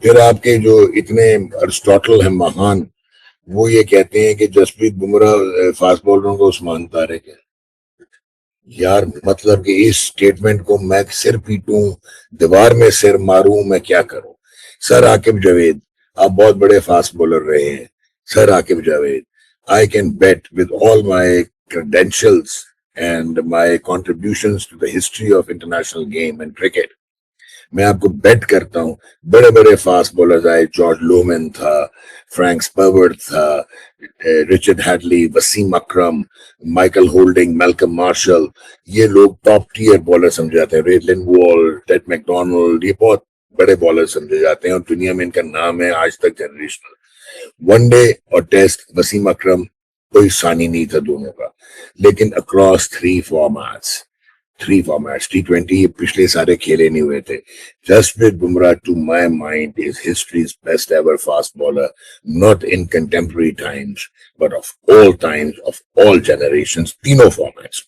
फिर आपके जो इतने अरिस्टोटल है महान, वो ये कहते हैं कि जसप्रीत बुमराह फास्ट बॉलरों को उस्मान तारिक है। यार मतलब कि इस स्टेटमेंट को मैं सिर पीटूं, दीवार में सिर मारूं, मैं क्या करूं। सर आकिब जावेद, आप बहुत बड़े फास्ट बॉलर रहे हैं। Sir Aaqib Javed, I can bet with all my credentials and my contributions to the history of international game and cricket, मैं आपको बेट करता हूं बड़े बड़े फास्ट बॉलर्स आए, जॉर्ज लोमन था, फ्रैंक स्पर्वर्ट था, Richard Hadlee, Wasim Akram, Michael Holding, Malcolm Marshall, ये लोग टॉप टीयर बॉलर समझे जाते हैं। रे लिंडवॉल, टेड मैकडोनाल्ड, ये बहुत बड़े बॉलर समझे जाते हैं और दुनिया में इनका नाम है आज तक जनरेशनल। वनडे और टेस्ट वसीम अकरम कोई सानी नहीं था दोनों का, लेकिन अक्रॉस थ्री फॉर्मेट्स T20 पिछले सारे खेले नहीं हुए थे। Jasprit Bumrah to my mind is history's best ever fast bowler, not in contemporary times but of all times, of all generations, तीनों फॉर्मेट्स।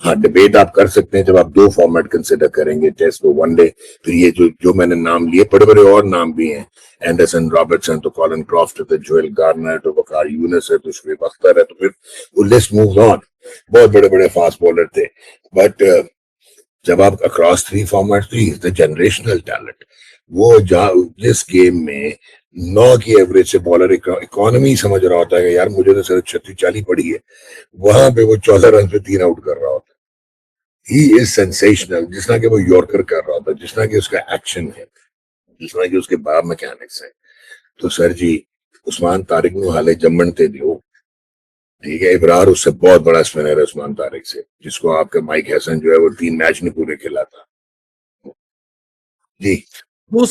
हाँ, डिबेट आप कर सकते हैं जब आप दो फॉर्मेट कंसिडर करेंगे, टेस्ट और वनडे। फिर ये जो मैंने नाम लिए, बड़े बड़े और नाम भी हैं, एंडरसन रॉबर्टसन, तो कॉलिन क्रॉफ्ट, तो जोएल गार्नर, तो वकार यूनिस है, तो शुएब अख्तर है, तो फिर वो लिस्ट मूव्स ऑन। बहुत बड़े बड़े फास्ट बॉलर थे, बट जब आप अक्रॉस थ्री फॉर्मेट, तो इज द जनरेशनल टैलेंट। वो जिस गेम में 9 की एवरेज से बॉलर इकोनॉमी समझ रहा होता है कि यार मुझे तो सिर्फ 36-40 पड़ी है, वहां पे वो 14 रन पे 3 आउट कर रहा होता है। ही इज सेंसेशनल, जिस तरह के वो यॉर्कर कर रहा होता है, जिस तरह की उसका एक्शन है, जिस तरह की उसके बार मैकेनिक्स है। तो सर जी, उस्मान तारिक नु हाले जम्मन थे दियो, ठीक है। इब्रार उससे बहुत बड़ा स्पिनर है उस्मान तारिक से, जिसको आपका माइक हैसन जो है वो 3 मैच नहीं पूरे खेला था जी। दो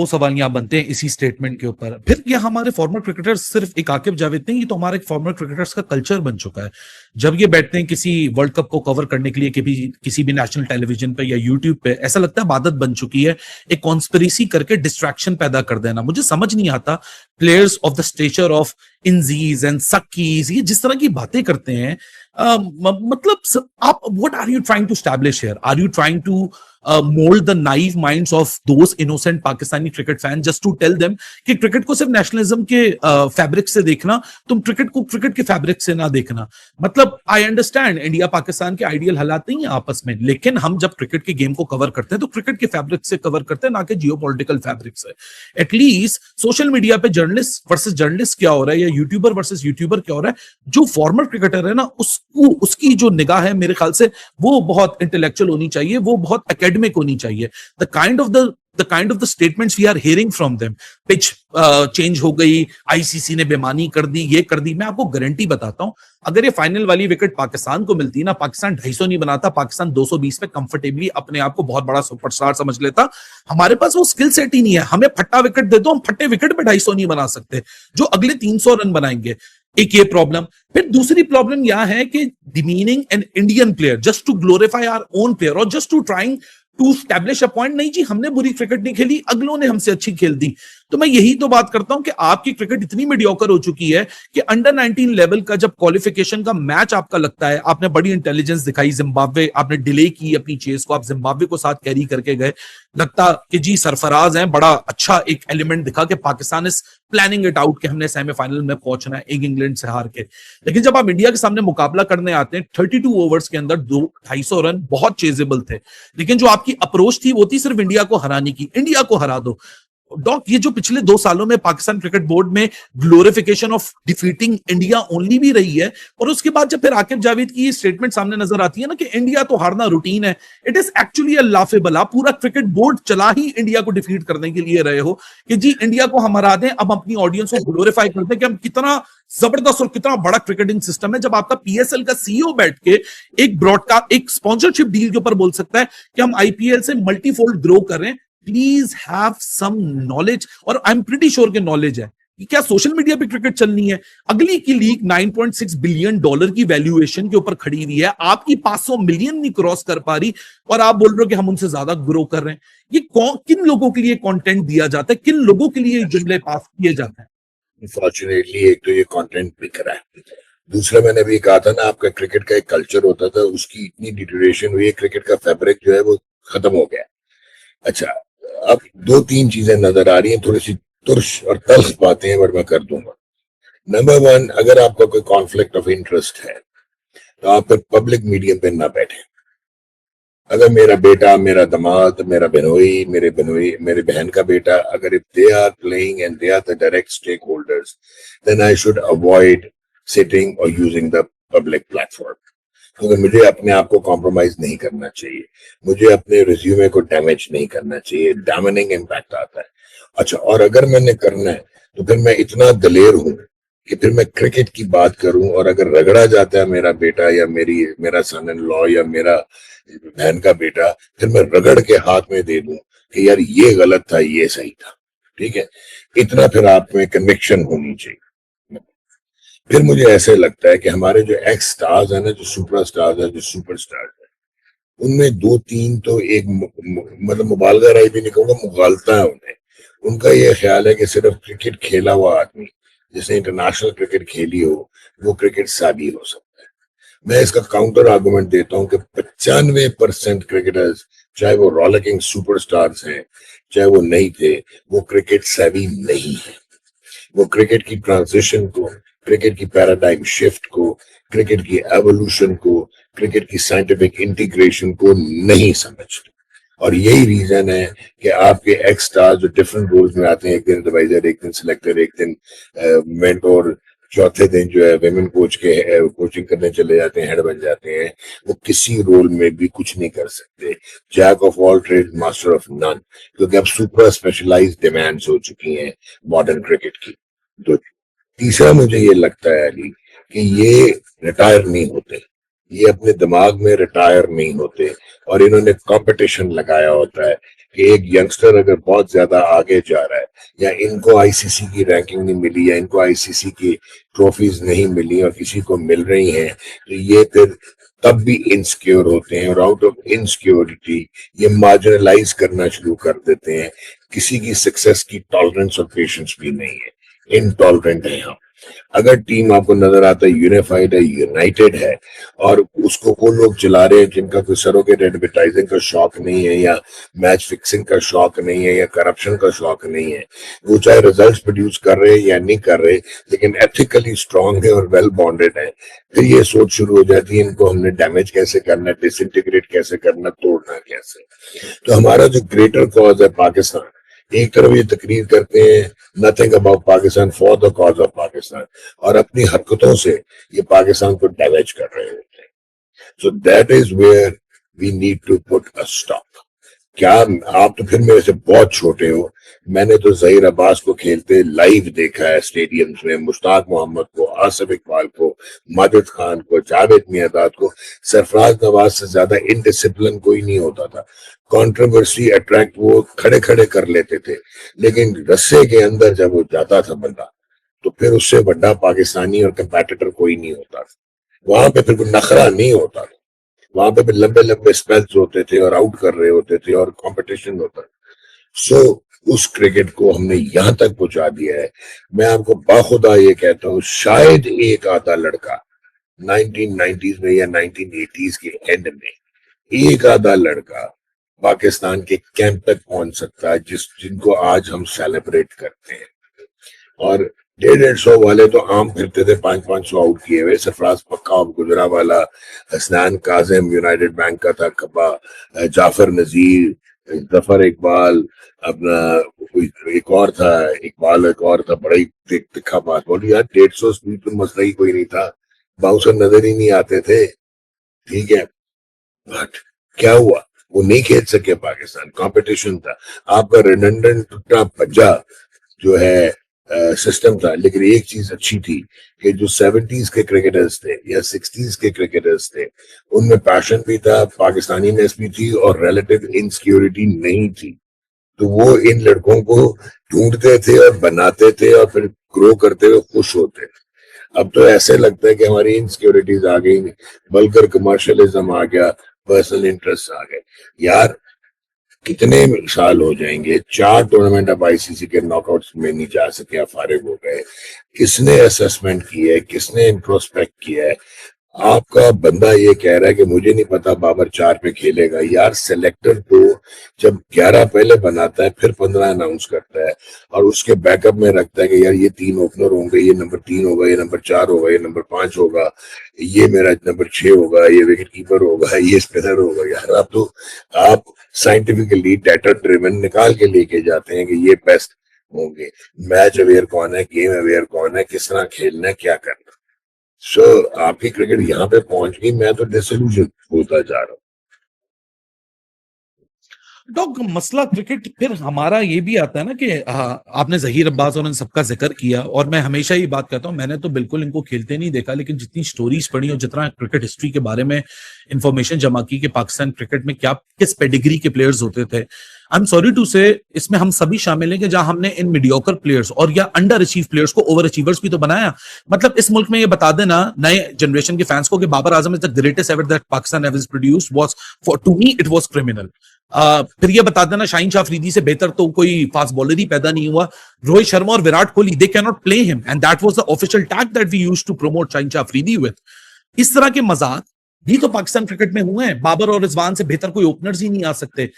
सवाल यहाँ बनते हैं इसी स्टेटमेंट के ऊपर। फिर ये हमारे फॉर्मर क्रिकेटर्स, सिर्फ एक आकिब जावेद नहीं, ये तो हमारे फॉर्मर क्रिकेटर्स का कल्चर बन चुका है। जब ये बैठते हैं किसी वर्ल्ड कप को कवर करने के लिए किसी भी नेशनल टेलीविजन पे या यूट्यूब पे, ऐसा लगता है आदत बन चुकी है एक कॉन्स्पिरेसी करके डिस्ट्रैक्शन पैदा कर देना। मुझे समझ नहीं आता, players of the stature of Inzies and Saqis, ये जिस तरह की बातें करते हैं, मतलब आप what are you trying to establish here? Are you trying to mold the naive minds of those innocent Pakistani cricket fans just to tell them कि क्रिकेट को सिर्फ नेशनलिज्म के फैब्रिक से देखना, तुम क्रिकेट को क्रिकेट के फैब्रिक से ना देखना। मतलब आई अंडरस्टैंड इंडिया पाकिस्तान के आइडियल हालात नहीं है आपस में, लेकिन हम जब क्रिकेट के गेम को कवर करते हैं तो क्रिकेट के फैब्रिक से कवर करते हैं, ना कि जियोपॉलिटिकल फैब्रिक से। एटलीस्ट सोशल मीडिया पे जर्नलिस्ट वर्सेस जर्नलिस्ट क्या हो रहा है, या यूट्यूबर वर्सेस यूट्यूबर क्या हो रहा है, जो फॉर्मर क्रिकेटर है ना, उसकी जो निगाह है मेरे ख्याल से वो बहुत इंटेलेक्चुअल होनी चाहिए, वो बहुत एकेडमिक होनी चाहिए। The kind of the statements we are hearing from them, pitch change हो गई, आईसीसी ने बेमानी कर दी, ये कर दी। मैं आपको गारंटी बताता हूं, अगर ये फाइनल वाली विकेट पाकिस्तान को मिलती ना, पाकिस्तान 250 नहीं बनाता, पाकिस्तान 220 पे कंफर्टेबली अपने आप को बहुत बड़ा सुपरस्टार समझ लेता। हमारे पास वो स्किल सेट ही नहीं है। हमें फट्टा विकेट दे दो, हम फट्टे विकेट पे 250 नहीं बना सकते, जो अगले 300 रन बनाएंगे। एक ये प्रॉब्लम। फिर दूसरी प्रॉब्लम यह है कि demeaning an Indian player just to glorify our own player और just to trying to establish a point, नहीं जी हमने बुरी क्रिकेट नहीं खेली, अगलों ने हमसे अच्छी खेल दी। तो मैं यही तो बात करता हूं कि आपकी क्रिकेट इतनी मीडियोकर हो चुकी है कि अंडर 19 लेवल का जब क्वालिफिकेशन का मैच आपका लगता है, आपने बड़ी इंटेलिजेंस दिखाई, जिम्बाब्वे आपने डिले की अपनी चेस को, आप जिम्बाब्वे को साथ कैरी करके गए, लगता कि जी सरफराज हैं, बड़ा अच्छा एक एलिमेंट दिखा कि Pakistan is planning it out कि हमने सेमीफाइनल में पहुंचना है एक इंग्लैंड से हार के। लेकिन जब आप इंडिया के सामने मुकाबला करने आते हैं, 32 ओवर्स के अंदर 250 रन बहुत चेजेबल थे, लेकिन जो आपकी अप्रोच थी वो थी सिर्फ इंडिया को हराने की, इंडिया को हरा दो। डॉक, ये जो पिछले 2 सालों में पाकिस्तान क्रिकेट बोर्ड में glorification of defeating India only भी रही है, और उसके बाद जब फिर आकिब जावेद की स्टेटमेंट सामने नजर आती है ना कि इंडिया तो हारना रूटीन है, it is actually a laughable. आप पूरा क्रिकेट बोर्ड चला ही इंडिया को डिफीट करने के लिए रहे हो कि जी इंडिया को हम हरा दें, अब अपनी ऑडियंस को ग्लोरीफाई करते हैं कि हम कितना जबरदस्त और कितना बड़ा क्रिकेटिंग सिस्टम है। जब आपका पीएसएल का सीईओ बैठ के एक ब्रॉडकास्ट, एक स्पॉन्सरशिप डील के ऊपर बोल सकता है कि हम आईपीएल से मल्टीफोल्ड ग्रो कर रहे हैं, प्लीज हैव सम नॉलेज। और आई एम प्रीटी श्योर के नॉलेज है कि क्या सोशल मीडिया पे क्रिकेट चलनी है। अगली की लीग $9.6 बिलियन की वैल्यूएशन के ऊपर खड़ी हुई है, आपकी 500 मिलियन नहीं क्रॉस कर पा रही, और आप बोल रहे हो कि हम उनसे ज्यादा ग्रो कर रहे हैं। ये किन लोगों के लिए कंटेंट दिया जाता है, किन लोगों के लिए जुमले पास किए जाते हैं? अनफॉर्चुनेटली एक तो ये कंटेंट बिक रहा है, दूसरा मैंने भी कहा था ना, आपका क्रिकेट का एक कल्चर होता था, उसकी इतनी डिटेरेशन हुई है, क्रिकेट का फैब्रिक जो है वो खत्म हो गया। अच्छा, अब दो तीन चीजें नजर आ रही हैं, थोड़ी सी तुर्श और तल्ख बातें हैं, बट मैं कर दूंगा। नंबर वन, अगर आपका कोई कॉन्फ्लिक्ट ऑफ इंटरेस्ट है तो आप फिर पब्लिक मीडियम पे ना बैठे। अगर मेरा बेटा, मेरा दामाद, मेरा बहनोई, मेरे बहन का बेटा, अगर if they are playing and they are the direct stakeholders, then I should avoid sitting और यूजिंग द पब्लिक प्लेटफॉर्म, क्योंकि मुझे अपने आप को कॉम्प्रोमाइज नहीं करना चाहिए, मुझे अपने रिज्यूमे को डैमेज नहीं करना चाहिए, डैमेनिंग इम्पैक्ट आता है। अच्छा, और अगर मैंने करना है तो फिर मैं इतना दलेर हूं कि फिर मैं क्रिकेट की बात करूं, और अगर रगड़ा जाता है मेरा बेटा या मेरा सन इन लॉ या मेरा बहन का बेटा, फिर मैं रगड़ के हाथ में दे दूं कि यार ये गलत था, ये सही था। ठीक है, इतना फिर आप में कन्विक्शन होनी चाहिए। फिर मुझे ऐसे लगता है कि हमारे जो एक्स स्टार्स है ना, जो सुपर स्टार्स है, जो सुपर स्टार्स है, उनमें दो तीन तो एक मतलब मुबालगा राय भी नहीं कहूंगा, मुगालता है उन्हें। उनका ये ख्याल है कि सिर्फ क्रिकेट खेला हुआ आदमी, जिसने इंटरनेशनल क्रिकेट खेली हो, वो क्रिकेट साबी हो सकता है। मैं इसका काउंटर आर्गुमेंट देता हूं कि 95% क्रिकेटर्स, चाहे वो रॉलिकिंग सुपरस्टार्स हैं, चाहे वो नहीं थे, वो क्रिकेट साबी नहीं है। वो क्रिकेट की ट्रांजिशन को, क्रिकेट की पैराडाइम शिफ्ट को, क्रिकेट की एवोल्यूशन को, क्रिकेट की साइंटिफिक इंटीग्रेशन को नहीं समझते। और यही रीजन है कि आपके एक्स स्टार जो डिफरेंट रोल्स में आते हैं, एक दिन एडवाइजर, एक दिन सिलेक्टर, एक दिन मेंटोर, चौथे दिन जो है विमेन कोच के कोचिंग करने चले जाते हैं, हेड बन जाते हैं, वो किसी रोल में भी कुछ नहीं कर सकते। Jack of all trade, master of none, क्योंकि अब सुपर स्पेशलाइज्ड डिमांड्स हो चुकी हैं मॉडर्न क्रिकेट की। तो तीसरा मुझे ये लगता है अली कि ये रिटायर नहीं होते, ये अपने दिमाग में रिटायर नहीं होते, और इन्होंने कंपटीशन लगाया होता है कि एक यंगस्टर अगर बहुत ज्यादा आगे जा रहा है, या इनको आईसीसी की रैंकिंग नहीं मिली, या इनको आईसीसी की ट्रॉफीज नहीं मिली और किसी को मिल रही हैं, तो ये फिर तब भी इनसिक्योर होते हैं, और आउट ऑफ इनसिक्योरिटी ये मार्जिनलाइज करना शुरू कर देते हैं। किसी की सक्सेस की टॉलरेंस और पेशेंस भी नहीं है, इनटॉलरेंट है हम। अगर टीम आपको नजर आता है यूनिफाइड है, यूनाइटेड है, और उसको वो लोग चला रहे हैं जिनका कोई सरोगेट एडवर्टाइजिंग का शौक नहीं है, या मैच फिक्सिंग का शौक नहीं है, या करप्शन का शौक नहीं है, वो चाहे रिजल्ट्स प्रोड्यूस कर रहे हैं या नहीं कर रहे, लेकिन एथिकली स्ट्रांग है और वेल बॉन्डेड है, फिर ये सोच शुरू हो जाती है इनको हमने डैमेज कैसे करना, डिसइंटीग्रेट कैसे करना, तोड़ना कैसे। तो हमारा जो ग्रेटर कॉज है पाकिस्तान, एक तरफ ये तकरीर करते हैं nothing about Pakistan for the cause of Pakistan, और अपनी हरकतों से ये पाकिस्तान को डैमेज कर रहे होते हैं। So that is where we need to put a stop. क्या आप तो फिर मेरे से बहुत छोटे हो, मैंने तो जहीर अब्बास को खेलते लाइव देखा है स्टेडियम्स में, मुश्ताक मोहम्मद को, आसिफ इकबाल को, माजिद खान को, जावेद मियांदाद को। सरफराज नवाज से ज्यादा इनडिसिप्लिन कोई नहीं होता था। कंट्रोवर्सी अट्रैक्ट वो खड़े खड़े कर लेते थे, लेकिन रस्से के अंदर जब वो जाता था बंदा, तो फिर उससे बड़ा पाकिस्तानी और कंपेटिटर कोई नहीं होता था। वहां पे फिर कोई नखरा नहीं होता था, वहां पे भी लंबे लंबे स्पेल्स होते थे और आउट कर रहे होते थे और कंपटीशन होता। सो उस क्रिकेट को हमने यहां तक पहुंचा दिया है। मैं आपको बाखुदा ये कहता हूं, शायद एक आधा लड़का 1990s में या 1980s के एंड में, एक आधा लड़का पाकिस्तान के कैंप तक पहुंच सकता है जिनको आज हम सेलिब्रेट करते हैं। और 150 वाले तो आम फिरते थे, 500 आउट किए हुए, सरफराज पक्का, गुजरावाला, हसनैन काजिम यूनाइटेड बैंक का था कब्बा, जाफर नजीर, जफर इकबाल, अपना एक और था, इकबाल एक और था, बड़ा ही तिखा बात बोली यार, 150 स्पीड तो मसला ही कोई नहीं था, बाउंसर नजर ही नहीं आते थे। ठीक है, बट क्या हुआ, वो नहीं खेल सके, पाकिस्तान कंपटीशन था, आपका रिडंडेंट टूटा भज्जा जो है सिस्टम था। लेकिन एक चीज अच्छी थी कि जो 70s के क्रिकेटर्स थे या 60s के क्रिकेटर्स थे, उनमें पैशन भी था, पाकिस्तानीनेस भी थी, और रिलेटिव इनसिक्योरिटी नहीं थी। तो वो इन लड़कों को ढूंढते थे और बनाते थे और फिर ग्रो करते हुए खुश होते थे। अब तो ऐसे लगता है कि हमारी इनसिक्योरिटीज आ गई, बल्कि कमर्शियलिज्म आ गया, पर्सनल इंटरेस्ट आ गए। यार कितने साल हो जाएंगे, 4 टूर्नामेंट अब आईसीसी के नॉकआउट्स में नहीं जा सके, फारिग हो गए। किसने असेसमेंट की है, किसने इंट्रोस्पेक्ट किया है? आपका बंदा ये कह रहा है कि मुझे नहीं पता बाबर 4 पे खेलेगा। यार सेलेक्टर तो जब 11 पहले बनाता है फिर 15 अनाउंस करता है और उसके बैकअप में रखता है कि यार ये 3 ओपनर होंगे, ये नंबर 3 होगा, ये नंबर 4 होगा, ये नंबर 5 होगा, ये मेरा नंबर 6 होगा, ये विकेट कीपर होगा, ये स्पिनर होगा। यार आप साइंटिफिकली डाटा ड्रिवन निकाल के लेके जाते हैं कि ये बेस्ट होंगे। मैच अवेयर कौन है, गेम अवेयर कौन है, किस तरह खेलना है, क्या करना। सो आपकी क्रिकेट यहाँ पे पहुंच गई, मैं तो डिसइल्यूजन होता जा रहा हूँ। डॉग मसला क्रिकेट फिर हमारा ये भी आता है ना कि आपने जहीर अब्बास और इन सबका जिक्र किया, और मैं हमेशा ही बात करता हूँ, मैंने तो बिल्कुल इनको खेलते नहीं देखा, लेकिन जितनी स्टोरीज पढ़ी और जितना क्रिकेट हिस्ट्री के बारे में इंफॉर्मेशन जमा की कि पाकिस्तान क्रिकेट में क्या किस पेडिग्री के प्लेयर्स होते थे, आई एम सॉरी टू से इसमें हम सभी शामिल हैं कि जहां हमने इन मीडियोकर प्लेयर्स और या अंडर अचीव प्लेयर्स को ओवर अचीवर्स भी तो बनाया। मतलब इस मुल्क में ये बता देना नए जनरेशन के फैंस को कि Babar Azam is the greatest ever that Pakistan has produced was for to me it was criminal. फिर ये बता देना शाहीन शाह अफरीदी से बेहतर तो कोई फास्ट बॉलर ही पैदा नहीं हुआ। रोहित शर्मा और Virat Kohli they can not play him and that was the official tag that we used to promote Shaheen Shah Afridi with. इस तरह के मजाक भी तो पाकिस्तान क्रिकेट में हुए हैं। बाबर और रिजवान से बेहतर कोई ओपनर्स ही नहीं आ सकते।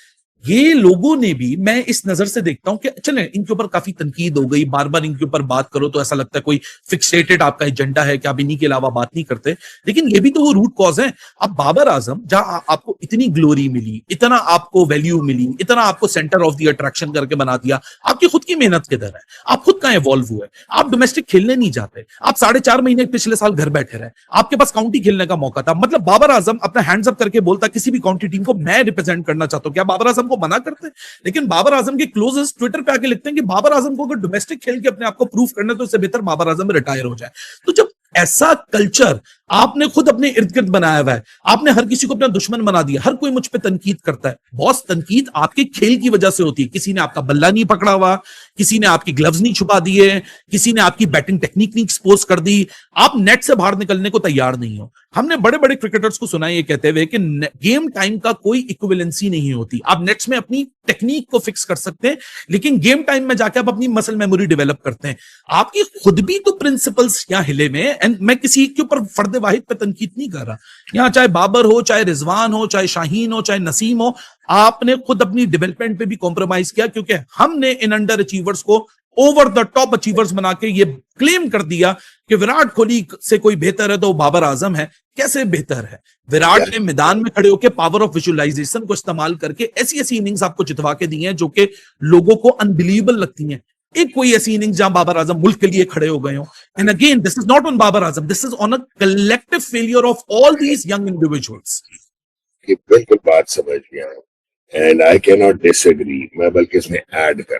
ये लोगों ने भी, मैं इस नजर से देखता हूं कि चले इनके ऊपर काफी तनकीद हो गई, बार बार इनके ऊपर बात करो तो ऐसा लगता है कोई फिक्सेटेड आपका एजेंडा है कि आप इन्हीं के अलावा बात नहीं करते, लेकिन ये भी तो वो रूट कॉज है। अब बाबर आजम जहां आपको इतनी ग्लोरी मिली, इतना आपको वैल्यू मिली, इतना आपको सेंटर ऑफ द अट्रैक्शन करके बना दिया, आपकी खुद की मेहनत किधर है? आप खुद का इवॉल्व हुए, आप डोमेस्टिक खेलने नहीं जाते, आप 4.5 महीने पिछले साल घर बैठे रहे, आपके पास काउंटी खेलने का मौका था। मतलब बाबर आजम अपना हैंड्स अप करके बोलता किसी भी काउंटी टीम को मैं रिप्रेजेंट करना चाहता हूं, क्या बाबर आजम को मना करते? लेकिन बाबर आजम के क्लोजेस्ट ट्विटर पे आके लिखते हैं कि बाबर आजम को अगर डोमेस्टिक खेल के अपने आप को प्रूफ करना है तो इससे बेहतर बाबर आजम रिटायर हो जाए। तो जब ऐसा कल्चर आपने खुद अपने इर्द गिर्द बनाया हुआ है, आपने हर किसी को अपना दुश्मन बना दिया, हर कोई मुझ पे तनकीद करता है। बॉस, तनकीद आपके खेल की वजह से होती है। किसी ने आपका बल्ला नहीं पकड़ा हुआ, किसी ने आपकी ग्लव्स नहीं छुपा दिए, किसी ने आपकी बैटिंग टेक्निक नहीं एक्सपोज कर दी, आप नेट से बाहर निकलने को तैयार नहीं हो। हमने बड़े बड़े क्रिकेटर्स को सुना ये कहते हुए कि गेम टाइम का कोई इक्विवेलेंसी नहीं होती। आप नेट्स में अपनी टेक्निक को फिक्स कर सकते हैं, लेकिन गेम टाइम में जाके आप अपनी मसल मेमोरी डेवलप करते हैं। आपकी खुद भी तो प्रिंसिपल्स यहाँ हिले में, एंड मैं किसी के ऊपर फर्द वाहिद पे तनकीद नहीं कर रहा। यहाँ चाहे बाबर हो, चाहे रिजवान हो, चाहे शाहीन हो, चाहे नसीम हो, आपने खुद अपनी डेवलपमेंट पे भी कॉम्प्रोमाइज किया, क्योंकि हमने इन अंडर अचीवर्स को ओवर द टॉप अचीवर्स बना के ये क्लेम कर दिया कि विराट कोहली से कोई बेहतर है तो बाबर आजम है। कैसे बेहतर है? विराट ने मैदान में खड़े होकर पावर ऑफ विजुअलाइजेशन को इस्तेमाल करके ऐसी ऐसी इनिंग्स आपको चितवा के दी हैं जो कि लोगों को अनबिलीवेबल लगती हैं। एक कोई ऐसी इनिंग्स जहां बाबर आजम मुल्क के लिए खड़े हो गए हो। And again this is not on Babar Azam, this is on a collective failure of all these young individuals. बिल्कुल बात समझ गया, and I can not disagree, मैं बल्कि इसमें ऐड कर